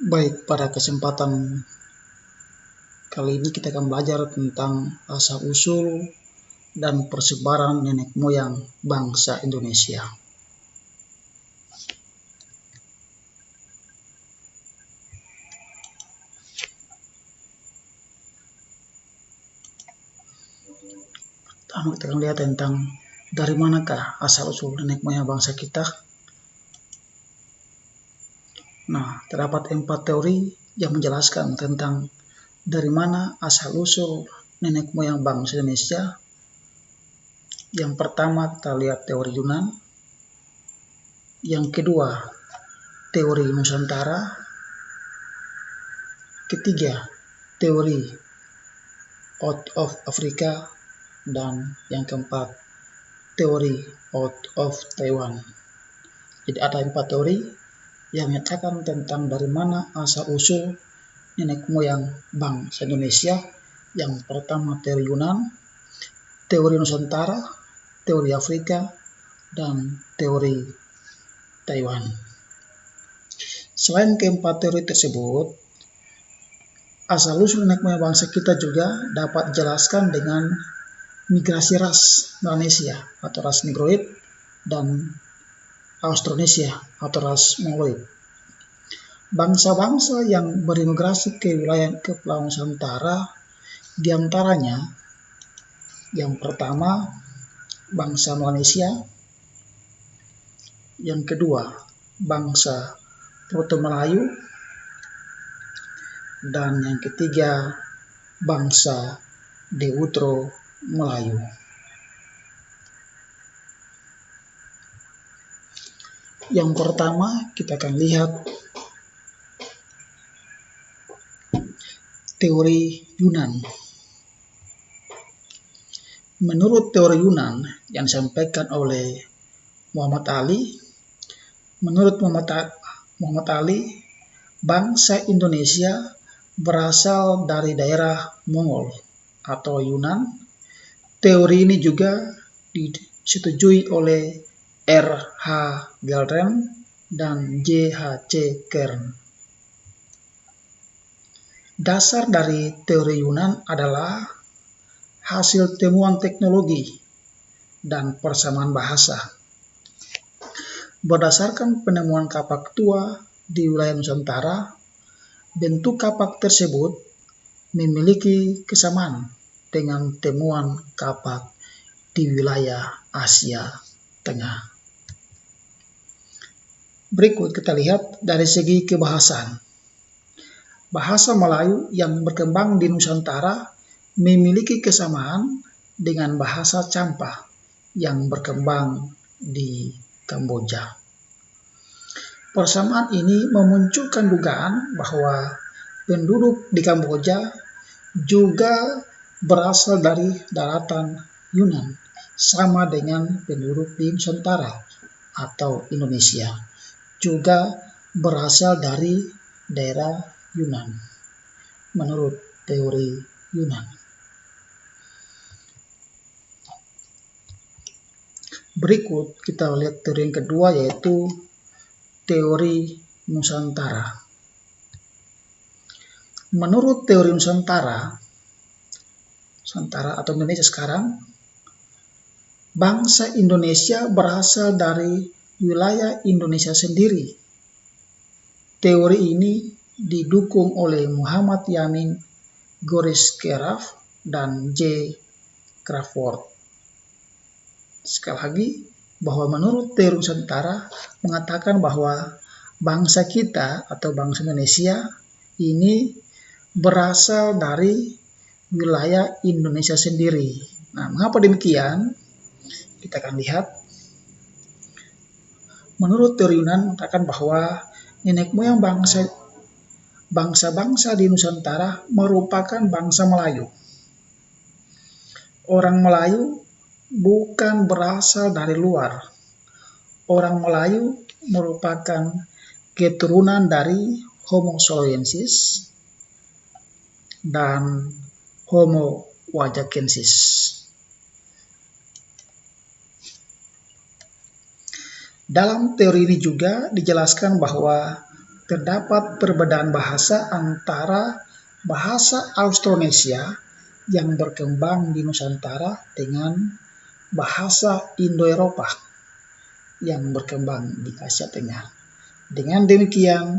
Baik, pada kesempatan kali ini kita akan belajar tentang asal-usul dan persebaran nenek moyang bangsa Indonesia. Pertama kita akan lihat tentang dari manakah asal-usul nenek moyang bangsa kita. Nah, terdapat 4 teori yang menjelaskan tentang dari mana asal-usul nenek moyang bangsa Indonesia. Yang pertama kita lihat teori Yunan, yang kedua teori Nusantara, ketiga teori out of Africa, dan yang keempat teori out of Taiwan. Jadi ada 4 teori yang menyatakan tentang dari mana asal-usul nenek moyang bangsa Indonesia. Yang pertama teori Yunan, teori Nusantara, teori Afrika, dan teori Taiwan. Selain keempat teori tersebut, asal-usul nenek moyang bangsa kita juga dapat dijelaskan dengan migrasi ras Melanesia atau ras Negroid dan Austronesia atau ras Mongoloid. Bangsa-bangsa yang berimigrasi ke wilayah Kepulauan Nusantara diantaranya yang pertama bangsa Melanesia, yang kedua bangsa Proto Melayu, dan yang ketiga bangsa Deutero Melayu. Yang pertama kita akan lihat teori Yunan. Menurut teori Yunan yang disampaikan oleh Muhammad Ali, menurut Muhammad Ali, bangsa Indonesia berasal dari daerah Mongol atau Yunan. Teori ini juga disetujui oleh R.H. Geldren dan J.H.C. Kern. Dasar dari teori Yunan adalah hasil temuan teknologi dan persamaan bahasa. Berdasarkan penemuan kapak tua di wilayah Nusantara, bentuk kapak tersebut memiliki kesamaan dengan temuan kapak di wilayah Asia Tengah. Berikut kita lihat dari segi kebahasaan. Bahasa Melayu yang berkembang di Nusantara memiliki kesamaan dengan bahasa Champa yang berkembang di Kamboja. Persamaan ini memunculkan dugaan bahwa penduduk di Kamboja juga berasal dari daratan Yunan, sama dengan penduduk di Nusantara atau Indonesia, juga berasal dari daerah Yunan, menurut teori Yunan. Berikut kita lihat teori yang kedua, yaitu teori Nusantara. Menurut teori Nusantara atau Indonesia sekarang, bangsa Indonesia berasal dari wilayah Indonesia sendiri. Teori ini didukung oleh Muhammad Yamin, Goris Keraf, dan J. Crawford. Sekali lagi, bahwa menurut teori Nusantara mengatakan bahwa bangsa kita atau bangsa Indonesia ini berasal dari wilayah Indonesia sendiri. Nah, mengapa demikian? Kita akan lihat. Menurut teori Yunan mengatakan bahwa nenek moyang bangsa-bangsa di Nusantara merupakan bangsa Melayu. Orang Melayu bukan berasal dari luar. Orang Melayu merupakan keturunan dari Homo soloensis dan Homo wajakensis. Dalam teori ini juga dijelaskan bahwa terdapat perbedaan bahasa antara bahasa Austronesia yang berkembang di Nusantara dengan bahasa Indo-Eropa yang berkembang di Asia Tengah. Dengan demikian,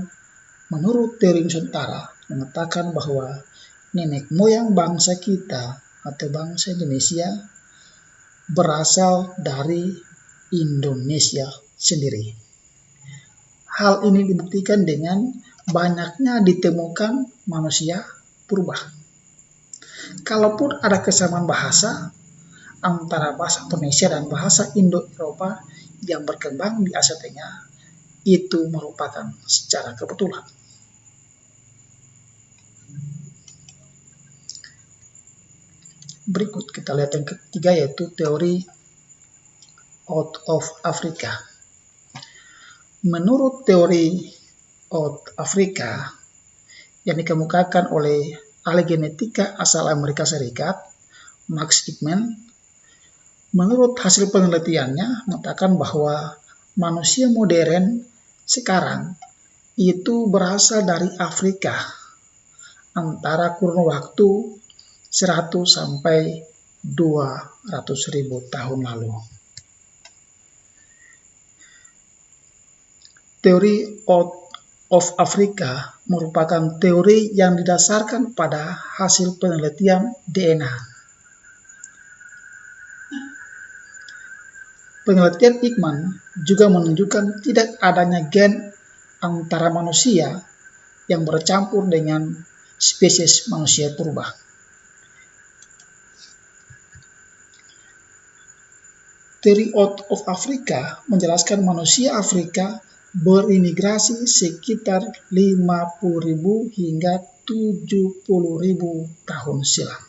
menurut teori Nusantara mengatakan bahwa nenek moyang bangsa kita atau bangsa Indonesia berasal dari Indonesia sendiri. Hal ini dibuktikan dengan banyaknya ditemukan manusia purba. Kalaupun ada kesamaan bahasa antara bahasa Indonesia dan bahasa Indo-Eropa yang berkembang di Asia Tengah, itu merupakan secara kebetulan. Berikut kita lihat yang ketiga, yaitu teori out of Africa. Menurut teori out Africa yang dikemukakan oleh ahli genetika asal Amerika Serikat, Max Hickman, menurut hasil penelitiannya mengatakan bahwa manusia modern sekarang itu berasal dari Afrika antara kurun waktu 100 sampai 200 ribu tahun lalu. Teori out of Africa merupakan teori yang didasarkan pada hasil penelitian DNA. Penelitian Hickman juga menunjukkan tidak adanya gen antara manusia yang bercampur dengan spesies manusia purba. Teori out of Africa menjelaskan manusia Afrika berimigrasi sekitar 50.000 hingga 70.000 tahun silam.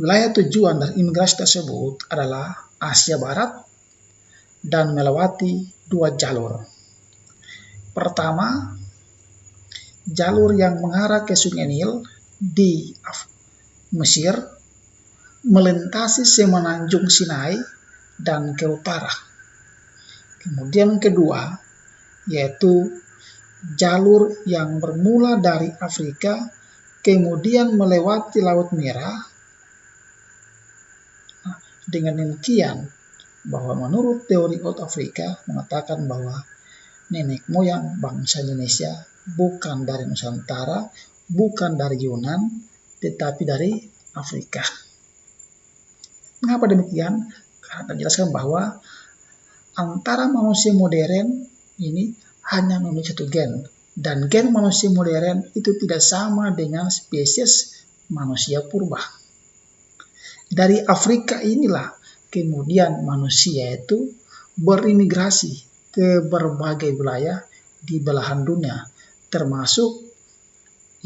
Wilayah tujuan dari imigrasi tersebut adalah Asia Barat dan melewati dua jalur. Pertama, jalur yang mengarah ke Sungai Nil di Mesir, melintasi semenanjung Sinai dan ke utara. Kemudian kedua, yaitu jalur yang bermula dari Afrika, kemudian melewati Laut Merah. Dengan demikian, bahwa menurut teori out Africa mengatakan bahwa nenek moyang bangsa Indonesia bukan dari Nusantara, bukan dari Yunan, tetapi dari Afrika. Mengapa demikian? Karena dijelaskan bahwa antara manusia modern ini hanya memiliki satu gen, dan gen manusia modern itu tidak sama dengan spesies manusia purba. Dari Afrika inilah kemudian manusia itu berimigrasi ke berbagai wilayah di belahan dunia, termasuk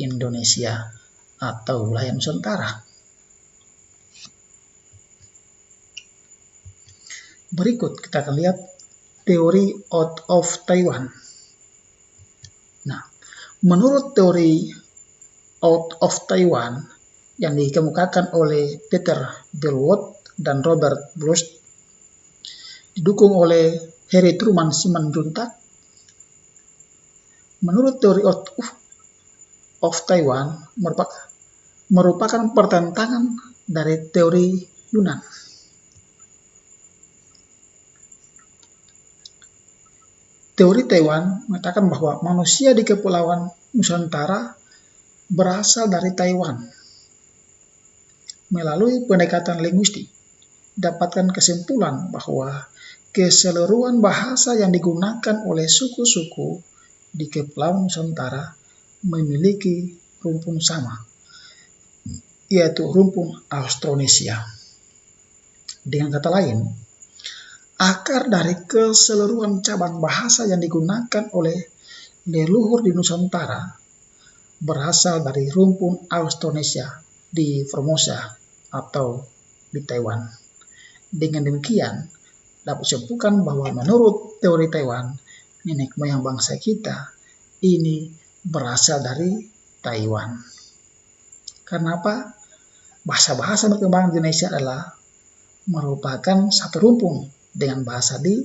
Indonesia atau wilayah Nusantara. Berikut kita akan lihat teori out of Taiwan. Nah, menurut teori out of Taiwan yang dikemukakan oleh Peter Bellwood dan Robert Bloch, didukung oleh Harry Truman Simanjuntak, menurut teori out of Taiwan merupakan pertentangan dari teori Yunan. Teori Taiwan mengatakan bahwa manusia di Kepulauan Nusantara berasal dari Taiwan. Melalui pendekatan linguistik, dapatkan kesimpulan bahwa keseluruhan bahasa yang digunakan oleh suku-suku di Kepulauan Nusantara memiliki rumpun sama, yaitu rumpun Austronesia. Dengan kata lain, akar dari keseluruhan cabang bahasa yang digunakan oleh leluhur di Nusantara berasal dari rumpun Austronesia di Formosa atau di Taiwan. Dengan demikian, dapat disimpulkan bahwa menurut teori Taiwan, nenek moyang bangsa kita ini berasal dari Taiwan. Karena apa? Bahasa-bahasa berkembang di Indonesia adalah merupakan satu rumpun dengan bahasa di